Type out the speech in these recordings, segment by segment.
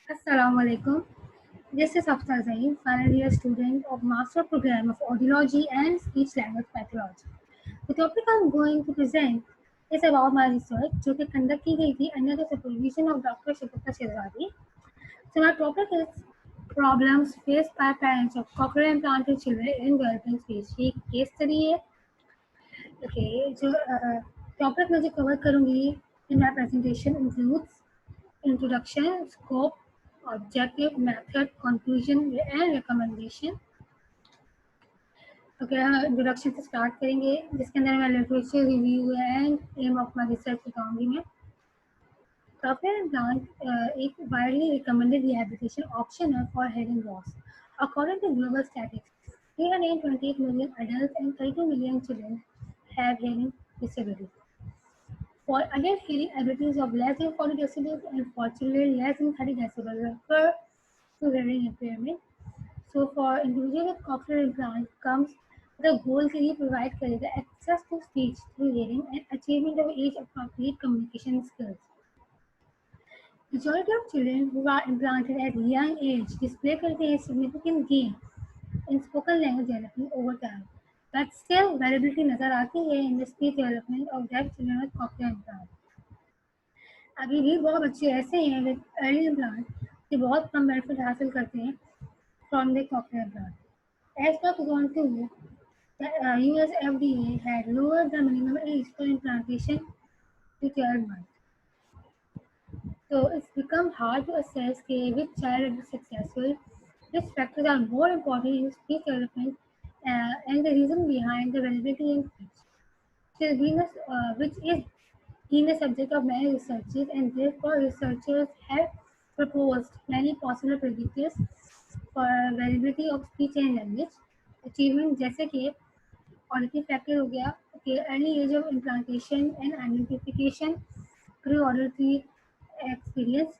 Assalamu alaikum. This is Hafsa Zain, final year student of Master Program of Audiology and Speech Language Pathology. The topic I'm going to present is about my research, जो कि conduct की गई थी under the supervision of Dr. Shikota Shehzadi. So my topic is problems faced by parents of cochlear implanted children in developing speech. ये case study है. Okay, जो topic मैं जो cover करूँगी in my presentation includes introduction, scope, objective, method, conclusion and recommendation. Okay introduction से start करेंगे जिसके अंदर मैं literature review and aim of my research बताऊंगी मैं कॉक्लियर इम्प्लांट एक वाइडली रिकमेंडेड रिहैबिलिटेशन ऑप्शन है for hearing loss according to global statistics 328 million adults and 32 million children have hearing disabilities. For adult hearing abilities of less than 40 decibels and for children less than 30 decibels refer to hearing impairment. So for individual with cochlear implant comes the goal के लिए provide करेगा access to speech through hearing and achievement of age appropriate communication skills. Majority of children who are implanted at young age display करते हैं significant gain in spoken language development over time. But still variability नजर आती है in the speech development of deaf children with cochlear implant. अभी भी बहुत बच्चे ऐसे हैं विद अर्ली इम्प्लांट कि बहुत कम बेनिफिट हासिल करते हैं from the cochlear implant. As per 2002, the US FDA had lowered the minimum age for implantation to 12 months. So it's become hard to assess which child will be successful, which factors are more important in speech development, and the reason behind the variability in speech. Which is being the subject of many researches, and therefore researchers have proposed many possible predictors for variability of speech and language achievement, जैसे कि ऑडिटिव factor हो गया कि early age of implantation and identification pre auditory experience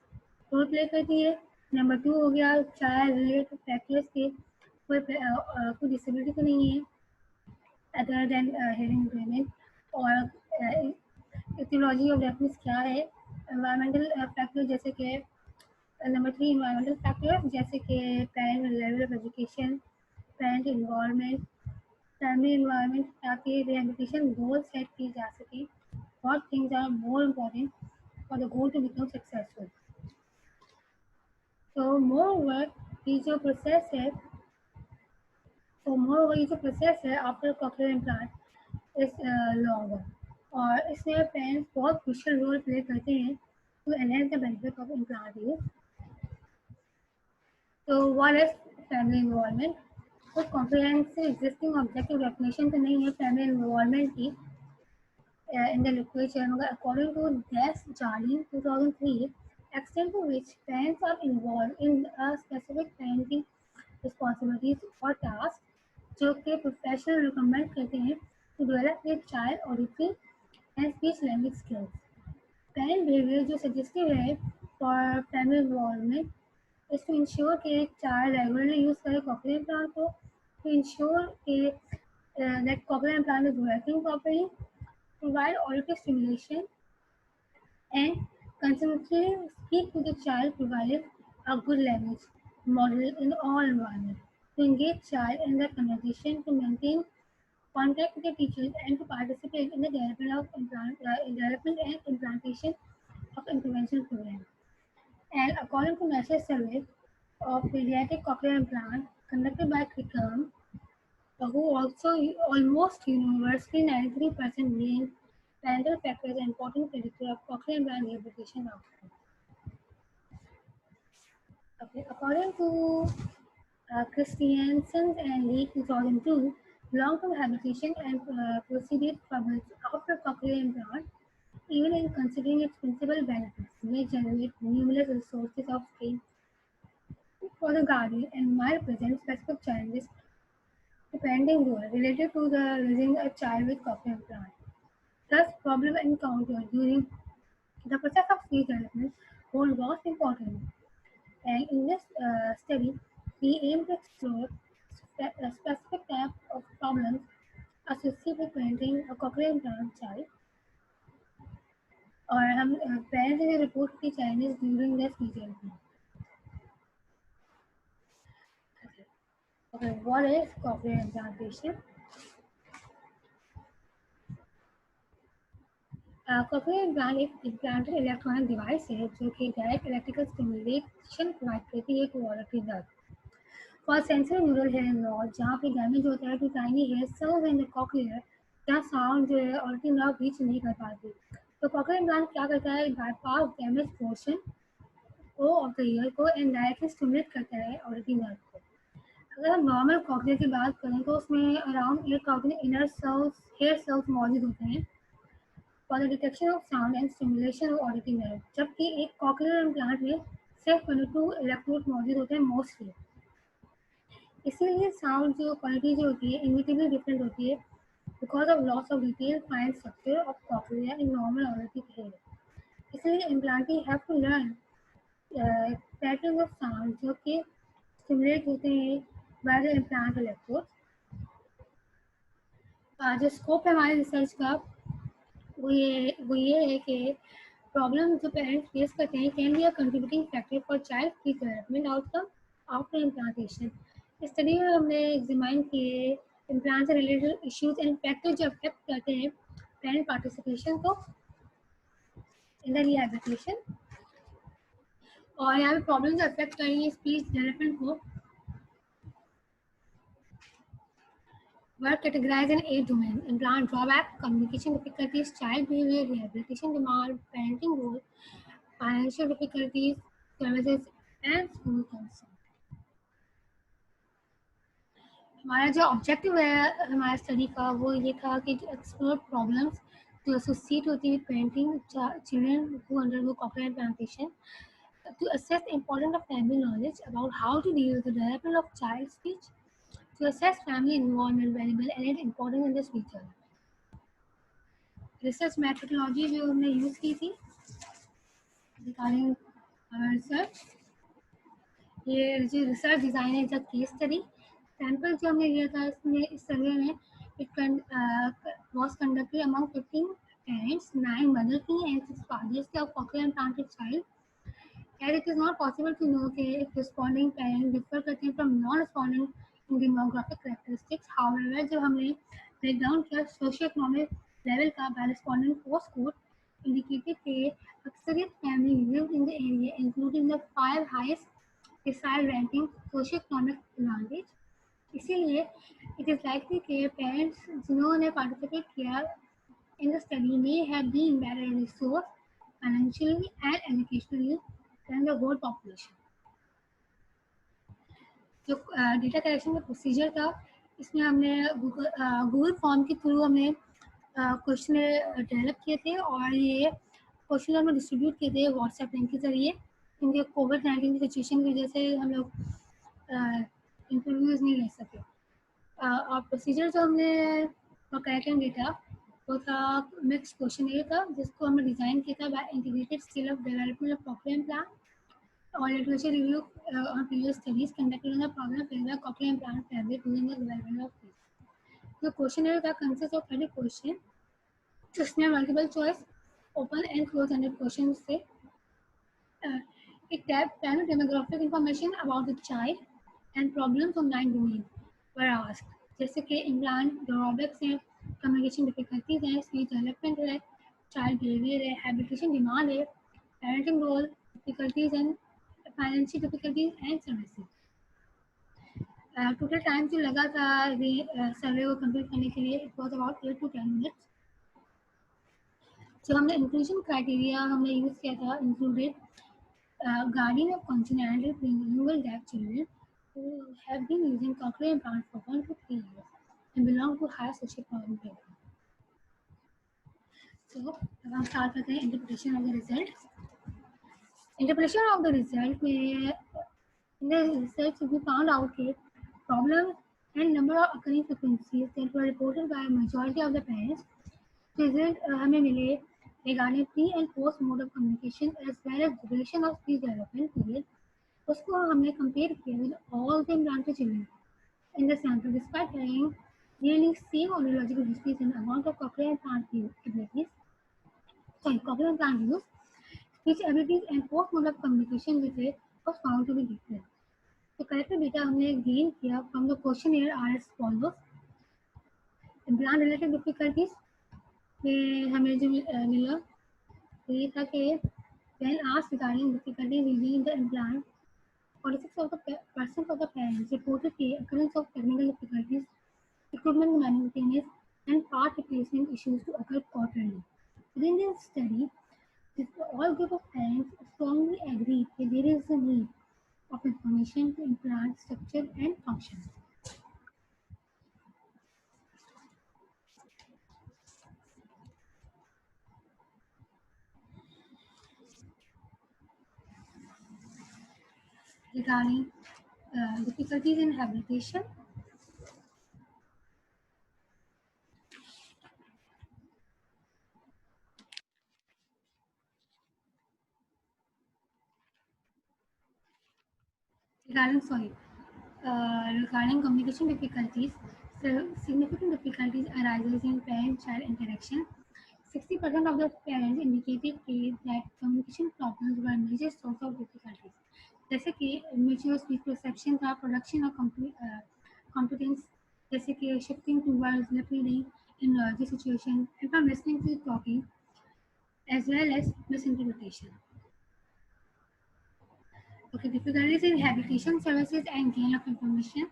role play करती है. Number 2 हो गया child related factors के कोई डिसेबिलिटी तो नहीं है अदर देन हेयरिंग इम्पेयरमेंट और इथियोलॉजी ऑफ डेफनेस क्या है. एनवायरमेंटल फैक्टर जैसे कि नंबर 3 इन्वायरमेंटल फैक्टर जैसे कि parent level of education, parent involvement, family environment ताकि रिहैबिलिटेशन गोल सेट किए जा सके. What things are more important for the goal to become successful. So moreover ये जो प्रोसेस है after cochlear implant is longer और इसमें पेरेंट्स बहुत क्रूशियल रोल प्ले करते हैं to enhance the benefit of implant use. तो व्हाट इज फैमिली इन्वॉल्वमेंट. कुछ कॉम्प्रिहेंसिव एग्जिस्टिंग ऑब्जेक्टिव डेफिनेशन तो नहीं है फैमिली इन्वॉल्वमेंट की in the literature. According to Des Jardin 2003, extent to which parents are involved in a specific parenting responsibilities or tasks जो कि professional recommend करते हैं to develop a child auditory and speech language skills. Parent behavior जो suggestive है for family involvement is to ensure कि एक child regularly use करे cochlear implant को, to ensure कि that cochlear implant is working properly, provide auditory stimulation, and consistently speak to the child, providing a good language model in all environments. To engage child in the conversation, to maintain contact with the teachers, and to participate in the development and implantation of intervention programs. And according to national survey of pediatric cochlear implant conducted by Crickham, who also almost universally 93% named parental factors an important predictor of cochlear implant rehabilitation outcomes. Okay, according to Christiansen and Lee 2002, long-term rehabilitation and proceeded troubles after cochlear implant, even in considering its principal benefits, may generate numerous resources of strain for the guardian and might present specific challenges depending role related to the raising a child with cochlear implant. Thus, problems encountered during the process of speech development hold vast importance. And in this study, we aim to explore a specific type of problems associated with parenting a cochlear implant child. और हम parents ने report की challenges during the speech development. Okay, what is cochlear implantation? Cochlear implant एक implanted electronic device है जो कि direct electrical stimulation provide करती है to auditory nerve. For sensory neural hair loss जहाँ पे डैमेज होता है to tiny hair cells in the cochlear जहाँ साउंड जो है auditory nerve रीच नहीं कर पाती. तो cochlear implant क्या करता है? bypass damaged portion को ऑफ द ईयर को एंड डायरेक्टली स्टिमुलेट करता है ऑडिटिंग नर्व को. अगर हम नॉर्मल कॉक्लियर की बात करें तो उसमें around 8,000 inner cells hair cells मौजूद होते हैं for the detection of sound and stimulation of auditing nerve, जबकि एक कॉक्लियर इम्प्लांट में सिर्फ 22 इलेक्ट्रोड मौजूद होते हैं मोस्टली. इसीलिए साउंड जो क्वालिटी जो होती है इनविटेबली डिफरेंट होती है because of loss of detail fine structure of cochlear in normal auditive hair. इसलिए implantee have to learn pattern of sound जो कि स्टिमुलेट होते हैं बाय द इम्प्लांट इलेक्ट्रोड. जो स्कोप है हमारे रिसर्च का वो ये है कि प्रॉब्लम जो पेरेंट्स फेस करते हैं can be a contributing factor for child की डेवलपमेंट आउटकम आफ्टर इम्प्लांटेशन. इस स्टडी में हमने एग्जामिन किए इम्प्लांट से रिलेटेड इश्यूज एंड फैक्टर जो अफेक्ट करते हैं पेरेंट पार्टिसिपेशन को इन द रिहैबिलिटेशन. और यहाँ पे प्रॉब्लम जो अफेक्ट कर रही है स्पीच डेवलपमेंट को were categorized in 8 domains: implant drawback, communication difficulties, child behavior, rehabilitation demand, parenting role, financial difficulties, services, and school concern. हमारा जो ऑब्जेक्टिव है हमारे स्टडी का वो ये था कि एक्सप्लोर प्रॉब्लम्स जो एसोसिएट होती है parenting children who undergo cochlear implantation, to assess the importance of family knowledge about how to deal with the development of child speech, to assess family involvement variable and its importance in the speech development. Research methodology जो हमने use की थी regarding research, ये जो research design है जब case study sample जो हमने लिया था इसमें इस सर्वे में it was conducted among 15 parents, 9 mother की and 6 fathers के of cochlear implanted child. And it is not possible to know कि if responding parent differ करते हैं from non-responding in demographic characteristics. However, जब हमने breakdown किया socio-economic level का by responding postcode indicated कि अक्सरियत family lived in the area including the 5 highest decile ranking socio-economic advantage. इसीलिए it is likely कि parents जिन्होंने participate किया in the study may have been better resourced financially and educationally than the whole population. जो data collection का procedure था इसमें हमने Google form के थ्रू हमने क्वेश्चन डेवलप किए थे और ये क्वेश्चन हमने डिस्ट्रीब्यूट किए थे व्हाट्सएप लिंक के ज़रिए, क्योंकि कोविड-19 की सिचुएशन की वजह से हम लोग इंटरव्यूज़ नहीं ले सके. और प्रोसीजर जो हमने कलेक्शन डेटा वो था मिक्स क्वेश्चन था जिसको हमने डिज़ाइन किया था by integrated scale of development of cochlear implant or literature review on previous studies conducted on the problem faced by cochlear implant fabric during the development of this. The questionnaire का consists of 30 questions, जिसमें multiple choice, open and closed-ended questions थे. It tapped primary demographic information about the child and problems of 9 domains were asked, जैसे कि implant drawbacks हैं, communication difficulties हैं, speech development है, child behavior है, habilitation demand है, parenting role, difficulties and financial difficulties and services. Total time जो लगा था सर्वे को कंप्लीट करने के लिए it was about 8 to 10 minutes. जो हमने इंक्लूजन क्राइटेरिया हमने यूज़ किया था included guardian of congenital prelingual deaf children who have been using cochlear implants for 1 to 3 years and belong to higher socio-economic background. So अब हम start करते हैं interpretation of the result. Interpretation of the result में in the research we found out that problems and number of occurring frequencies that were reported by a majority of the parents. Result हमें मिले regarding pre and post mode of communication as well as duration of speech development period. उसको हमने compare किया with all the implanted children in the sample despite having nearly same audiological histories and amount of cochlear implant abilities. Cochlear implant use. Speech abilities and post-mode of communication with it was found to be different. तो collected data हमने gain किया from the question R S follows. Implant related difficulties में हमें जो मिला ये था कि when asked regarding difficulties using the implant, 46% of the parents reported the occurrence of technical difficulties, equipment maintenance, and part replacement issues to occur quarterly. Within this study, all group of parents strongly agreed that there is a need of information to implant structure and function. Regarding difficulties in habilitation, regarding communication difficulties, so significant difficulties arises in parent-child interaction. 60% of the parents indicated that communication problems were a major source of difficulties. जैसे कि immature speech perception था, production of competence, जैसे कि shifting towards repeating in noisy situation, and from listening to talking, as well as misinterpretation. Okay, difficulties in habitation services and gain of information.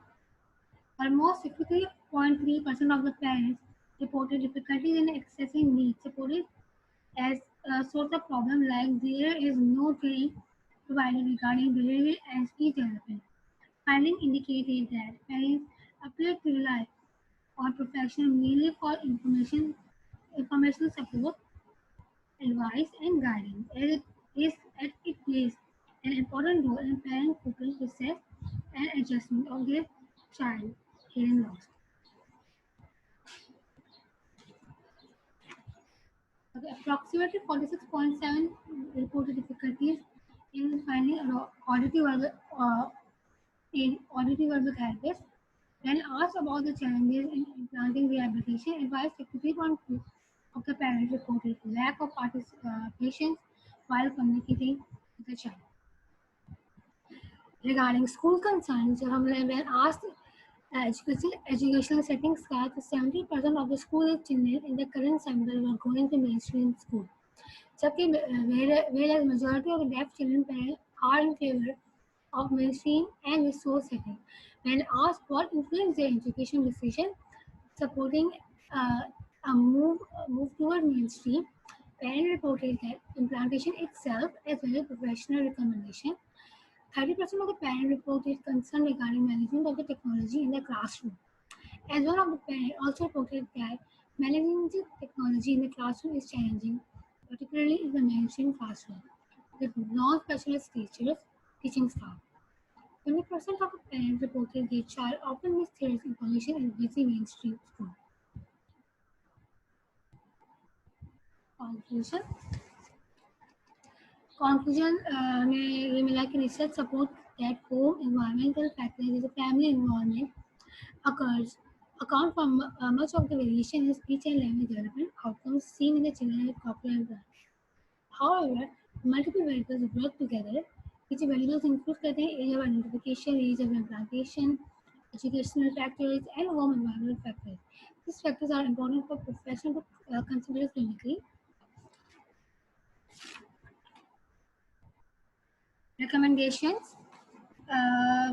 Almost 53.3% of the parents reported difficulties in accessing needs supported as a source of problem, like there is no training provided regarding behavioral and speech development. Findings indicated that parents appear to rely on professionals mainly for informational support, advice, and guidance, as it plays an important role in parent coping process and adjustment of their child hearing loss. Okay, approximately 46.7 reported difficulties in finding in auditive verbal therapists. When asked about the challenges in implanting rehabilitation, advised 53.2 of the parents reported lack of patience while communicating with the child. Regarding school concerns, when asked educational settings, 70% of the school children in the current sample were going to mainstream school. जबकि whereas majority of the deaf children parents are in favor of mainstream and resource setting. When asked what influenced their education decision, supporting uh, a move toward mainstream, parents reported that implantation itself as well as professional recommendation. 30% of the parents reported concern regarding management of the technology in the classroom. As one of the parents also reported that managing the technology in the classroom is challenging, particularly in the mainstream classroom, with non-specialist teachers teaching staff. 20% of the parents reported their child often mishears information in busy mainstream school. Conclusion. Conclusion में ये मिला कि research supports that home environmental factors as a family environment occurs account for much of the variation in speech and language development outcomes seen in the children with cochlear implant. However, multiple variables work together. Which variables include age of identification, age of implantation, educational factors, and home environmental factors. These factors are important for professionals to consider clinically. Recommendations.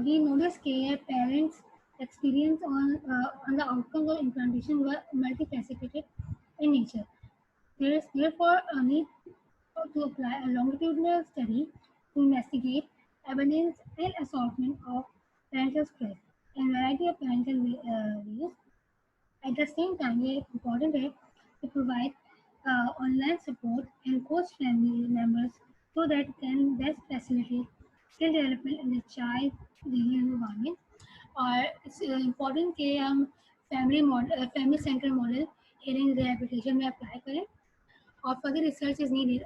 We noticed that parents' experience on the outcomes of implantation were multifaceted in nature. There is therefore a need to apply a longitudinal study to investigate evidence and assortment of parental stress and variety of parental views. At the same time, it is important to provide online support and coach family members so that can best facilitate skill development in the child daily environment. और it's important कि हम family center model hearing rehabilitation में apply करें. Or further research is needed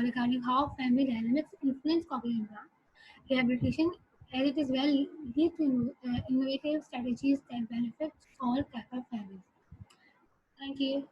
regarding how family dynamics influence cochlear implant rehabilitation, as it is well lead to innovative strategies that benefit all type of families. Thank you.